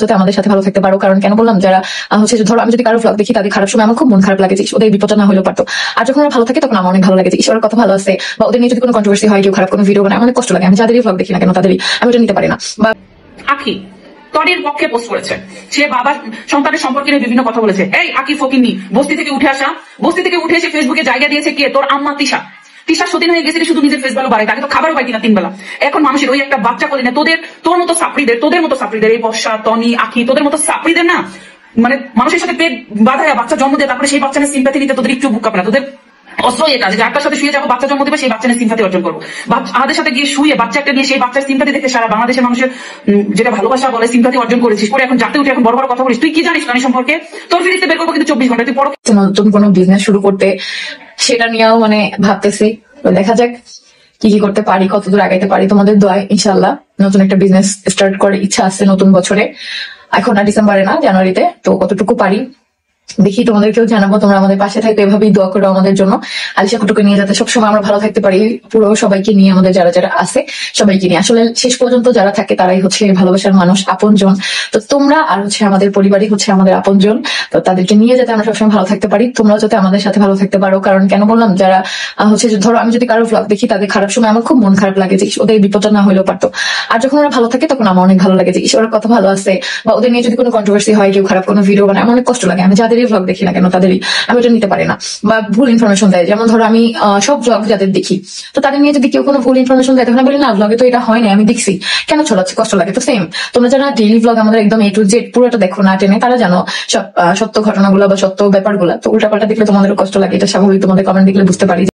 যাতে আমাদের সাথে ভালো থাকতে পারো। কারণ কেন বললাম, যারা হচ্ছে ধরো আমি যদি কারো ব্লগ দেখি তাদের খারাপ সময় আমার খুব মন খারাপ লাগে যে ওদের বিপদটা না হলেও পারতো। আর যখন ওরা ভালো থাকে তখন আমার অনেক ভালো লাগে যে ঈশ্বরের কথা ভালো আছে, বা ওদের নিয়ে যদি কোনো কন্ট্রোভার্সি হয়, কেউ খারাপ কোনো ভিডিও বানায়, আমার অনেক কষ্ট লাগে। আমি যাদেরই ব্লগ দেখি না কেন তাদেরই আমি ওটা নিতে পারি না। বা আখি তরির পক্ষে পোস্ট করেছে, সে বাবার সন্তানের সম্পর্কে নিয়ে বিভিন্ন কথা বলেছে। এই আকি ফকিন্নি, বস্তি থেকে উঠে আসা, বস্তি থেকে উঠে এসে ফেসবুকে জায়গা দিয়েছে কে? তোর আম্মা তিশা। তিশা সতীন হয়ে গেছে শুধু নিজের ফেস ভ্যালু বাড়ায়, তাকে তো খাবারও পাই কিনা 3 বেলা। এখন মানুষের ওই একটা বাচ্চা করে না, তোর মতো সাপড়িদের এই বর্ষা, তনি, আখি, তোদের মতো সাপড়িদের না, মানে মানুষের সাথে পেট বাঁধায় বাচ্চা জন্ম দেয়, তারপরে সেই বাচ্চা নিয়ে সিম্পাথি নিতে তোদের একটু বুক কাঁপে না? তোদের অস্ত্র এটা যে যারটার সাথে শুয়ে যাবো, বাচ্চা জন্ম দেবে, সেই বাচ্চা নিয়ে সিম্পাথি অর্জন করবো। আমাদের সাথে গিয়ে শুয়ে বাচ্চা একটা নিয়ে সেই বাচ্চার সিম্পাথি দেখে সারা বাংলাদেশের মানুষের যেটা ভালোবাসা বলে সিম্পাথি অর্জন করেছিস, পরে এখন যাতে উঠে এখন বড় বড় কথা বলিস। তুই কি জানিস গানি সম্পর্কে? তোর ফিরিতে বের করবো কিন্তু 24 ঘন্টা। তুই নতুন কোনো বিজনেস শুরু করতে, সেটা নিয়েও মানে ভাবতেছি। দেখা যাক কি কি করতে পারি, কতদূর আগাইতে পারি। তোমাদের দোয়ায় ইনশাল্লাহ নতুন একটা বিজনেস স্টার্ট করার ইচ্ছা আছে নতুন বছরে। এখন আর ডিসেম্বরে না, জানুয়ারিতে। তো কতটুকু পারি দেখি, তোমাদেরকেও জানাবো। তোমরা আমাদের পাশে থাকবে, এভাবেই দোয়া করো আমাদের জন্য। আলিশা কুটুকে নিয়ে যাতে সবসময় আমরা ভালো থাকতে পারি, পুরো সবাইকে নিয়ে, আমাদের যারা যারা আছে সবাইকে নিয়ে। আসলে শেষ পর্যন্ত যারা থাকে তারাই হচ্ছে ভালোবাসার মানুষ, আপনজন। তো তোমরা আর হচ্ছে আমাদের পরিবারই হচ্ছে আমাদের আপনজন। তো তাদেরকে নিয়ে যাতে আমরা সবসময় ভালো থাকতে পারি, তোমরাও যাতে আমাদের সাথে ভালো থাকতে পারো। কারণ কেন বললাম, যারা হচ্ছে ধরো আমি যদি কারো ব্লগ দেখি তাদের খারাপ সময় আমার খুব মন খারাপ লাগে যে ওদের বিপদটা না হলেও পারতো। আর যখন ওরা ভালো থাকে তখন আমার অনেক ভালো লাগে যে ঈশ্বরের কথা ভালো আছে, বা ওদের নিয়ে যদি কোনো কন্ট্রোভার্সি হয়, কেউ খারাপ কোনো ভিডিও বানায়, আমার অনেক কষ্ট লাগে। আমি যাদেরই ব্লগ দেখি না কেন তাদেরই আমি ওটা নিতে পারি না। বা ভুল ইনফরমেশন দেয়, যেমন ধরো আমি সব ব্লগ যাদের দেখি, তো তাদের নিয়ে যদি কেউ কোনো ভুল ইনফরমেশন দেয়, তখন আমি বলি না, ব্লগে তো এটা হয় না, আমি দেখছি, কেন ছড়াচ্ছে, কষ্ট লাগে। তো সেম তোমরা যারা ডেইলি ব্লগ আমাদের একদম A to Z পুরোটা দেখো না টেনে, তারা জানো সব সত্য ঘটনাগুলো বা সত্য ব্যাপারগুলো। তো উল্টাপাল্টা দেখলে তোমাদের কষ্ট লাগে, এটা স্বাভাবিক। তোমাদের কমেন্ট দেখলে বুঝতে পারি।